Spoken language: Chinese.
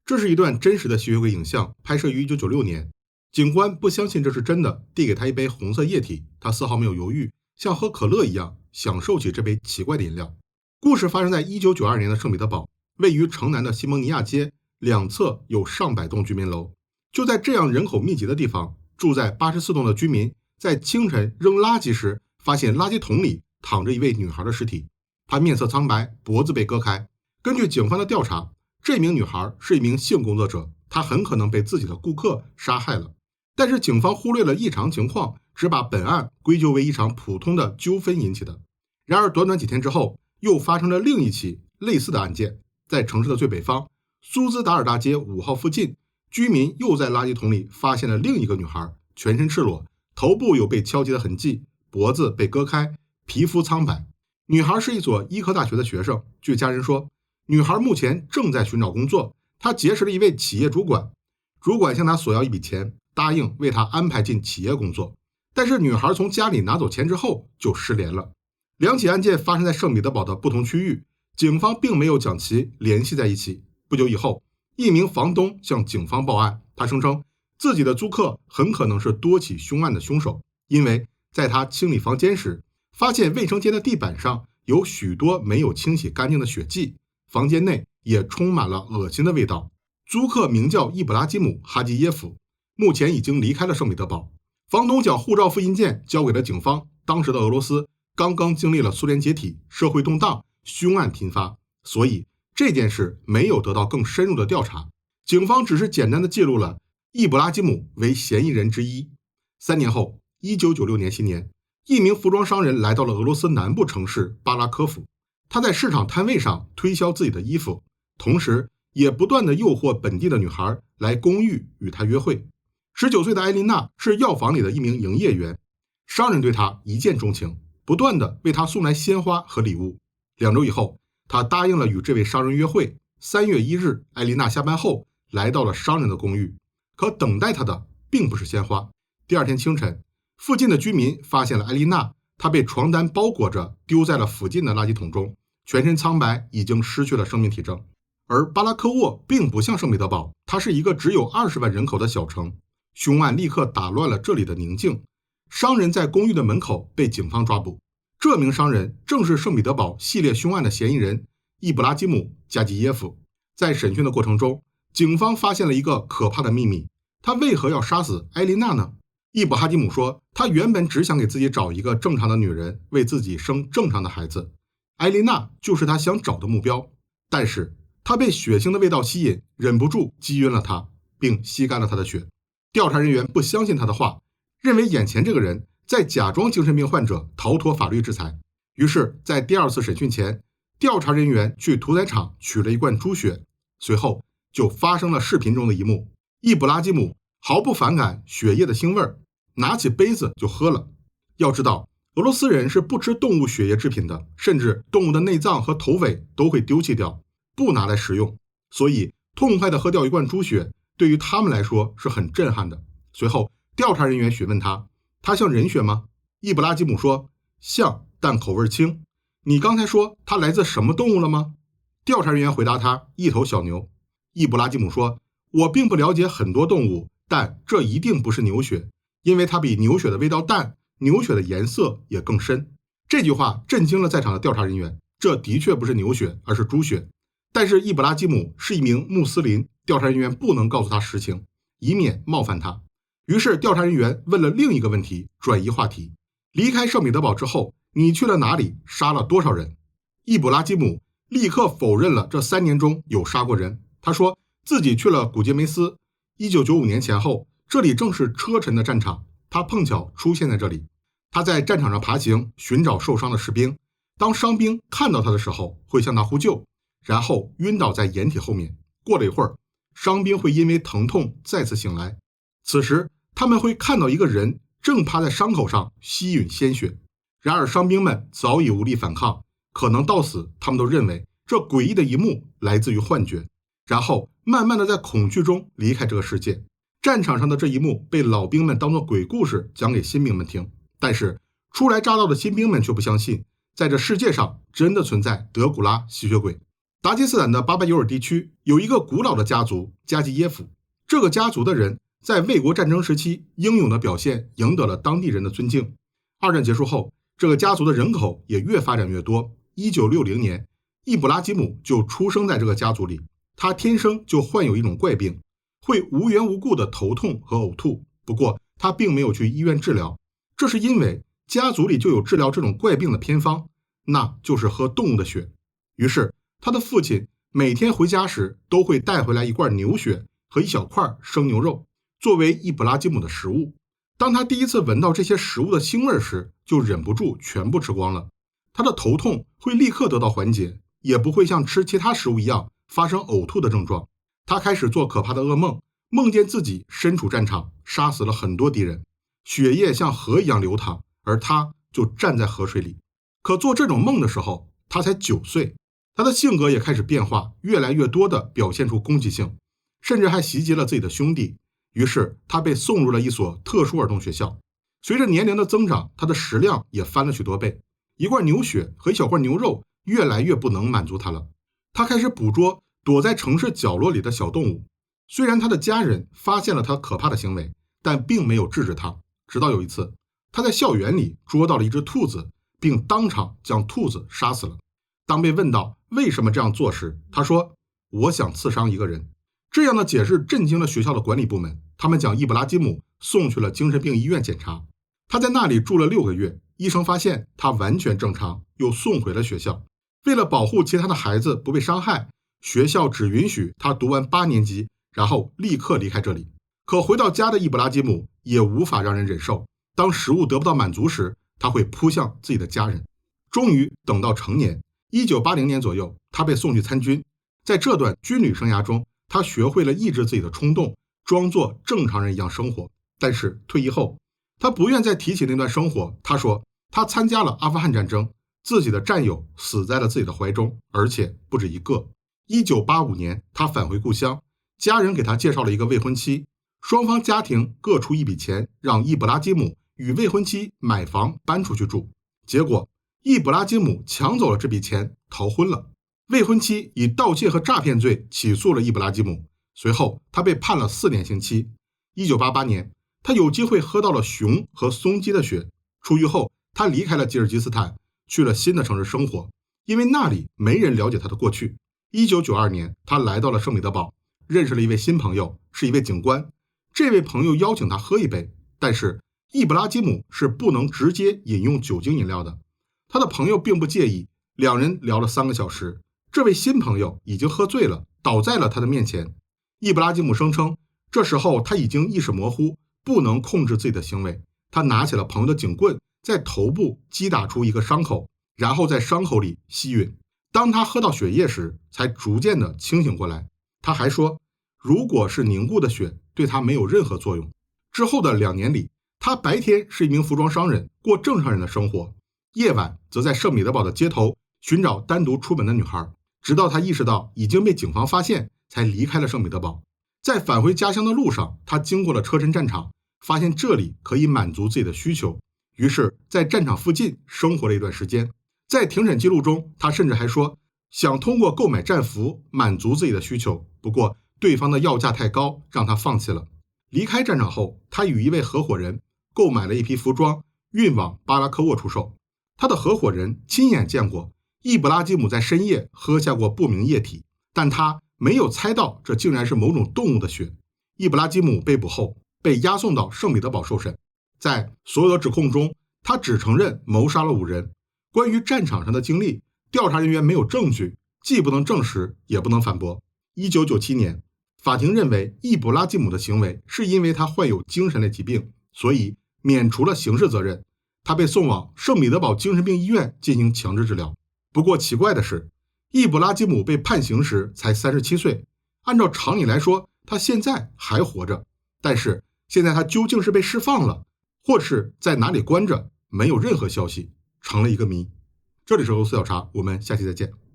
这是一段真实的吸血鬼影像，拍摄于1996年。警官不相信这是真的，递给他一杯红色液体，他丝毫没有犹豫，像喝可乐一样享受起这杯奇怪的饮料。故事发生在1992年的圣彼得堡，位于城南的西蒙尼亚街，两侧有上百栋居民楼。就在这样人口密集的地方，住在84栋的居民在清晨扔垃圾时，发现垃圾桶里躺着一位女孩的尸体，她面色苍白，脖子被割开。根据警方的调查，这名女孩是一名性工作者，她很可能被自己的顾客杀害了。但是警方忽略了异常情况，只把本案归咎为一场普通的纠纷引起的。然而短短几天之后，又发生了另一起类似的案件，在城市的最北方苏兹达尔大街5号附近，居民又在垃圾桶里发现了另一个女孩，全身赤裸，头部有被敲击的痕迹，脖子被割开，皮肤苍白。女孩是一所医科大学的学生，据家人说，女孩目前正在寻找工作，她结识了一位企业主管，主管向她索要一笔钱，答应为她安排进企业工作。但是女孩从家里拿走钱之后就失联了。两起案件发生在圣彼得堡的不同区域，警方并没有将其联系在一起。不久以后，一名房东向警方报案，他声称自己的租客很可能是多起凶案的凶手，因为在他清理房间时，发现卫生间的地板上有许多没有清洗干净的血迹，房间内也充满了恶心的味道。租客名叫伊布拉基姆·哈基耶夫，目前已经离开了圣彼得堡。房东将护照复印件交给了警方。当时的俄罗斯刚刚经历了苏联解体，社会动荡，凶案频发，所以这件事没有得到更深入的调查。警方只是简单的记录了伊布拉基姆为嫌疑人之一。3年后，1996年新年，一名服装商人来到了俄罗斯南部城市巴拉科夫，他在市场摊位上推销自己的衣服，同时也不断的诱惑本地的女孩来公寓与他约会。19岁的艾琳娜是药房里的一名营业员，商人对她一见钟情，不断的为她送来鲜花和礼物。2周以后，她答应了与这位商人约会。3月1日，艾琳娜下班后来到了商人的公寓，可等待她的并不是鲜花。第二天清晨，附近的居民发现了艾琳娜，她被床单包裹着丢在了附近的垃圾桶中，全身苍白，已经失去了生命体征。而巴拉科沃并不像圣彼得堡，它是一个只有20万人口的小城。凶案立刻打乱了这里的宁静，商人在公寓的门口被警方抓捕。这名商人正是圣彼得堡系列凶案的嫌疑人伊布拉基姆·加基耶夫。在审讯的过程中，警方发现了一个可怕的秘密，他为何要杀死艾琳娜呢？伊布哈基姆说，他原本只想给自己找一个正常的女人，为自己生正常的孩子，艾琳娜就是他想找的目标。但是他被血腥的味道吸引，忍不住击晕了她，并吸干了她的血。调查人员不相信他的话，认为眼前这个人在假装精神病患者逃脱法律制裁。于是在第2次审讯前，调查人员去屠宰场取了一罐猪血，随后就发生了视频中的一幕。伊布拉基姆毫不反感血液的腥味，拿起杯子就喝了。要知道，俄罗斯人是不吃动物血液制品的，甚至动物的内脏和头尾都会丢弃掉，不拿来食用。所以痛快地喝掉一罐猪血对于他们来说是很震撼的。随后调查人员询问他，他像人血吗？伊布拉基姆说，像，但口味轻。你刚才说他来自什么动物了吗？调查人员回答他，一头小牛。伊布拉基姆说，我并不了解很多动物，但这一定不是牛血，因为它比牛血的味道淡，牛血的颜色也更深。这句话震惊了在场的调查人员，这的确不是牛血，而是猪血。但是伊布拉基姆是一名穆斯林，调查人员不能告诉他实情，以免冒犯他。于是调查人员问了另一个问题，转移话题。离开圣彼得堡之后，你去了哪里？杀了多少人？伊布拉基姆立刻否认了这3年中有杀过人。他说自己去了古杰梅斯。1995年前后，这里正是车臣的战场，他碰巧出现在这里。他在战场上爬行，寻找受伤的士兵。当伤兵看到他的时候，会向他呼救，然后晕倒在掩体后面。过了一会儿，伤兵会因为疼痛再次醒来，此时他们会看到一个人正趴在伤口上吸吮鲜血。然而伤兵们早已无力反抗，可能到死他们都认为这诡异的一幕来自于幻觉，然后慢慢的在恐惧中离开这个世界。战场上的这一幕被老兵们当作鬼故事讲给新兵们听，但是初来乍到的新兵们却不相信，在这世界上真的存在德古拉吸血鬼。达吉斯坦的巴巴尤尔地区有一个古老的家族加基耶夫，这个家族的人在卫国战争时期英勇的表现赢得了当地人的尊敬。二战结束后，这个家族的人口也越发展越多。1960年，易卜拉吉姆就出生在这个家族里。他天生就患有一种怪病，会无缘无故的头痛和呕吐。不过他并没有去医院治疗，这是因为家族里就有治疗这种怪病的偏方，那就是喝动物的血。于是他的父亲每天回家时都会带回来一罐牛血和一小块生牛肉，作为易卜拉吉姆的食物。当他第一次闻到这些食物的腥味时，就忍不住全部吃光了。他的头痛会立刻得到缓解，也不会像吃其他食物一样发生呕吐的症状。他开始做可怕的噩梦，梦见自己身处战场，杀死了很多敌人，血液像河一样流淌，而他就站在河水里。可做这种梦的时候，他才9岁，他的性格也开始变化，越来越多地表现出攻击性，甚至还袭击了自己的兄弟。于是他被送入了一所特殊儿童学校。随着年龄的增长，他的食量也翻了许多倍，一罐牛血和一小罐牛肉越来越不能满足他了。他开始捕捉躲在城市角落里的小动物。虽然他的家人发现了他可怕的行为，但并没有制止他。直到有一次，他在校园里捉到了一只兔子，并当场将兔子杀死了。当被问到为什么这样做时，他说：“我想刺伤一个人。”这样的解释震惊了学校的管理部门，他们将易卜拉吉姆送去了精神病医院检查。他在那里住了6个月，医生发现他完全正常，又送回了学校。为了保护其他的孩子不被伤害，学校只允许他读完8年级，然后立刻离开这里。可回到家的易卜拉吉姆也无法让人忍受，当食物得不到满足时，他会扑向自己的家人。终于等到成年，1980年左右，他被送去参军。在这段军旅生涯中，他学会了抑制自己的冲动，装作正常人一样生活。但是退役后，他不愿再提起那段生活。他说他参加了阿富汗战争，自己的战友死在了自己的怀中，而且不止一个。1985年，他返回故乡，家人给他介绍了一个未婚妻，双方家庭各出一笔钱，让易卜拉吉姆与未婚妻买房搬出去住。结果易卜拉吉姆抢走了这笔钱，逃婚了。未婚妻以盗窃和诈骗罪起诉了易卜拉吉姆，随后他被判了4年刑期。1988年，他有机会喝到了熊和松鸡的血。出狱后，他离开了吉尔吉斯坦，去了新的城市生活，因为那里没人了解他的过去。1992年，他来到了圣彼得堡，认识了一位新朋友，是一位警官。这位朋友邀请他喝一杯，但是易卜拉吉姆是不能直接饮用酒精饮料的。他的朋友并不介意，两人聊了3个小时。这位新朋友已经喝醉了，倒在了他的面前。易卜拉吉姆声称，这时候他已经意识模糊，不能控制自己的行为。他拿起了朋友的警棍，在头部击打出一个伤口，然后在伤口里吸吮。当他喝到血液时，才逐渐的清醒过来。他还说，如果是凝固的血，对他没有任何作用。之后的2年里，他白天是一名服装商人，过正常人的生活，夜晚则在圣彼得堡的街头寻找单独出门的女孩。直到他意识到已经被警方发现，才离开了圣彼得堡。在返回家乡的路上，他经过了车臣战场，发现这里可以满足自己的需求，于是在战场附近生活了一段时间。在庭审记录中，他甚至还说想通过购买战俘满足自己的需求，不过对方的要价太高，让他放弃了。离开战场后，他与一位合伙人购买了一批服装，运往巴拉科沃出售。他的合伙人亲眼见过易卜拉吉姆在深夜喝下过不明液体，但他没有猜到这竟然是某种动物的血。易卜拉吉姆被捕后被押送到圣彼得堡受审，在所有的指控中，他只承认谋杀了5人。关于战场上的经历，调查人员没有证据，既不能证实，也不能反驳。1997年，法庭认为易卜拉吉姆的行为是因为他患有精神类疾病，所以免除了刑事责任。他被送往圣彼得堡精神病医院进行强制治疗。不过奇怪的是，易卜拉吉姆被判刑时才37岁，按照常理来说，他现在还活着。但是现在他究竟是被释放了，或是在哪里关着，没有任何消息，成了一个谜。这里是俄罗斯调查，我们下期再见。